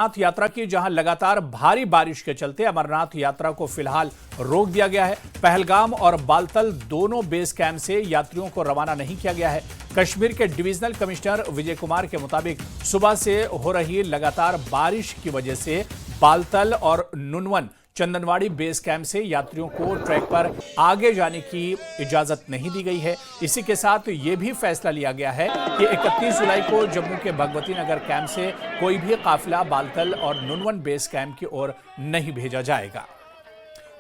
अमरनाथ यात्रा की जहां लगातार भारी बारिश के चलते अमरनाथ यात्रा को फिलहाल रोक दिया गया है। पहलगाम और बालतल दोनों बेस कैंप से यात्रियों को रवाना नहीं किया गया है। कश्मीर के डिविजनल कमिश्नर विजय कुमार के मुताबिक सुबह से हो रही लगातार बारिश की वजह से बालतल और नुनवन चंदनवाड़ी बेस कैंप से यात्रियों को ट्रैक पर आगे जाने की इजाजत नहीं दी गई है। इसी के साथ यह भी फैसला लिया गया है कि 31 जुलाई को जम्मू के भगवती नगर कैंप से कोई भी काफिला बालतल और नुनवन बेस कैंप की ओर नहीं भेजा जाएगा।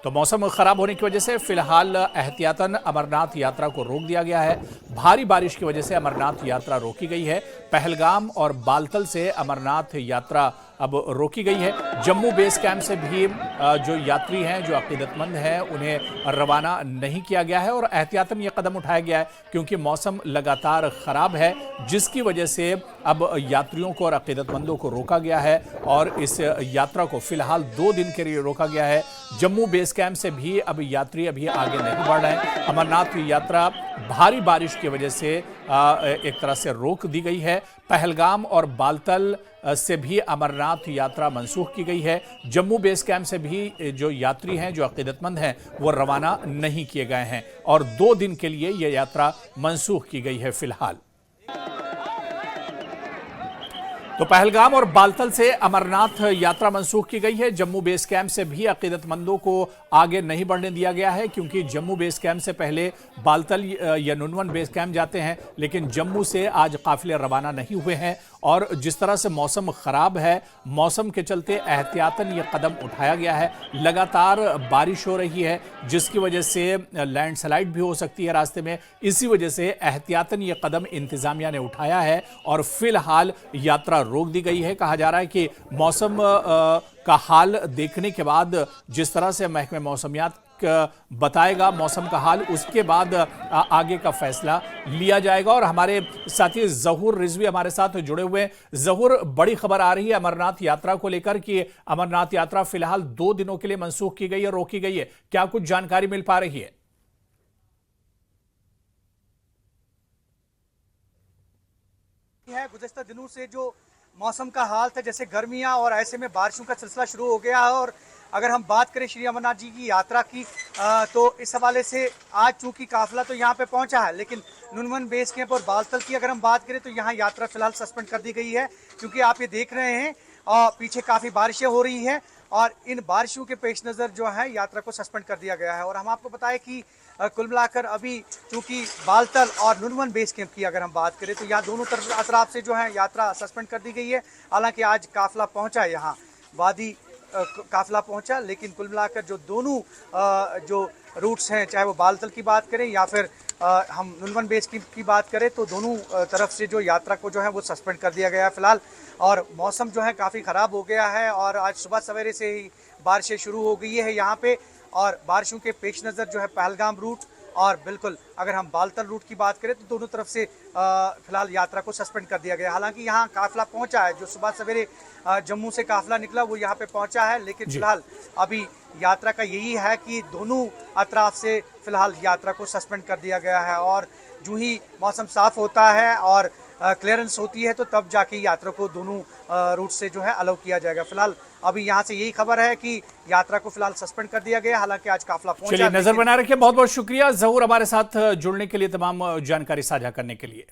तो मौसम खराब होने की वजह से फिलहाल एहतियातन अमरनाथ यात्रा को रोक दिया गया है। भारी बारिश की वजह से अमरनाथ यात्रा रोकी गई है। पहलगाम और बालतल से अमरनाथ यात्रा अब रोकी गई है। जम्मू बेस कैंप से भी जो यात्री हैं, जो अकीदतमंद हैं, उन्हें रवाना नहीं किया गया है और एहतियातन यह कदम उठाया गया है क्योंकि मौसम लगातार खराब है, जिसकी वजह से अब यात्रियों को और अकीदतमंदों को रोका गया है और इस यात्रा को फिलहाल 2 दिन के लिए रोका गया है। जम्मू बेस कैंप से भी अब यात्री अभी आगे नहीं बढ़ रहे हैं। अमरनाथ की यात्रा भारी बारिश की वजह से एक तरह से रोक दी गई है। पहलगाम और बालतल से भी अमरनाथ यात्रा मनसूख की गई है। जम्मू बेस कैंप से भी जो यात्री हैं, जो अकीदतमंद हैं, वो रवाना नहीं किए गए हैं और 2 दिन के लिए यह यात्रा मनसूख की गई है फिलहाल। तो पहलगाम और बालतल से अमरनाथ यात्रा मनसूख की गई है। जम्मू बेस कैंप से भी अकीदतमंदों को आगे नहीं बढ़ने दिया गया है क्योंकि जम्मू बेस कैंप से पहले बालतल या नुनवन बेस कैंप जाते हैं, लेकिन जम्मू से आज काफिले रवाना नहीं हुए हैं और जिस तरह से मौसम खराब है, मौसम के चलते एहतियातन ये कदम उठाया गया है। लगातार बारिश हो रही है जिसकी वजह से लैंडस्लाइड भी हो सकती है रास्ते में। इसी वजह से एहतियातन ये कदम इंतजामिया ने उठाया है और फिलहाल यात्रा रोक दी गई है। कहा जा रहा है कि मौसम का हाल देखने के बाद, जिस तरह से महकमे मौसमियात बताएगा मौसम का हाल, उसके बाद आगे का फैसला लिया जाएगा। और हमारे साथी जहूर रिजवी हमारे साथ जुड़े हुए हैं। जहूर, बड़ी खबर आ रही है अमरनाथ यात्रा को लेकर कि अमरनाथ यात्रा फिलहाल 2 दिनों के लिए मनसूख की गई है, रोकी गई है। क्या कुछ जानकारी मिल पा रही है? गुज़श्ता दिनों से जो मौसम का हाल था, जैसे गर्मियां और ऐसे में बारिशों का सिलसिला शुरू हो गया है। और अगर हम बात करें श्री अमरनाथ जी की यात्रा की तो इस हवाले से आज चूंकि काफिला तो यहाँ पे पहुंचा है, लेकिन नुनवन बेस कैंप और बालतल की अगर हम बात करें तो यहाँ यात्रा फिलहाल सस्पेंड कर दी गई है क्योंकि आप ये देख रहे हैं पीछे काफ़ी बारिशें हो रही हैं और इन बारिशों के पेश नज़र जो है यात्रा को सस्पेंड कर दिया गया है। और हम आपको बताएं कि कुल मिलाकर अभी चूंकि बालतल और नुनवन बेस कैंप की अगर हम बात करें तो यहाँ दोनों अतराफ से जो है यात्रा सस्पेंड कर दी गई है। हालांकि आज काफिला पहुंचा है, यहाँ वादी काफिला पहुंचा, लेकिन कुल मिलाकर जो दोनों जो रूट्स हैं, चाहे वो बालतल की बात करें या फिर हम नुनवन बेस कैंप की बात करें, तो दोनों तरफ से जो यात्रा को जो है वो सस्पेंड कर दिया गया है फिलहाल। और मौसम जो है काफ़ी ख़राब हो गया है और आज सुबह सवेरे से ही बारिशें शुरू हो गई है यहाँ पे। और बारिशों के पेश नज़र जो है पहलगाम रूट और बिल्कुल अगर हम बालतल रूट की बात करें तो दोनों तरफ से फिलहाल यात्रा को सस्पेंड कर दिया गया। हालांकि यहाँ काफिला पहुंचा है, जो सुबह सवेरे जम्मू से काफिला निकला वो यहाँ पे पहुंचा है, लेकिन फिलहाल अभी यात्रा का यही है कि दोनों अतराफ से फिलहाल यात्रा को सस्पेंड कर दिया गया है। और जो ही मौसम साफ होता है और क्लियरेंस होती है तो तब जाके यात्रा को दोनों रूट से जो है अलाउ किया जाएगा। फिलहाल अभी यहाँ से यही खबर है कि यात्रा को फिलहाल सस्पेंड कर दिया गया। हालांकि आज काफिला पहुंचा। चलिए, नजर बना रखिए। बहुत बहुत शुक्रिया जहूर हमारे साथ जुड़ने के लिए, तमाम जानकारी साझा करने के लिए।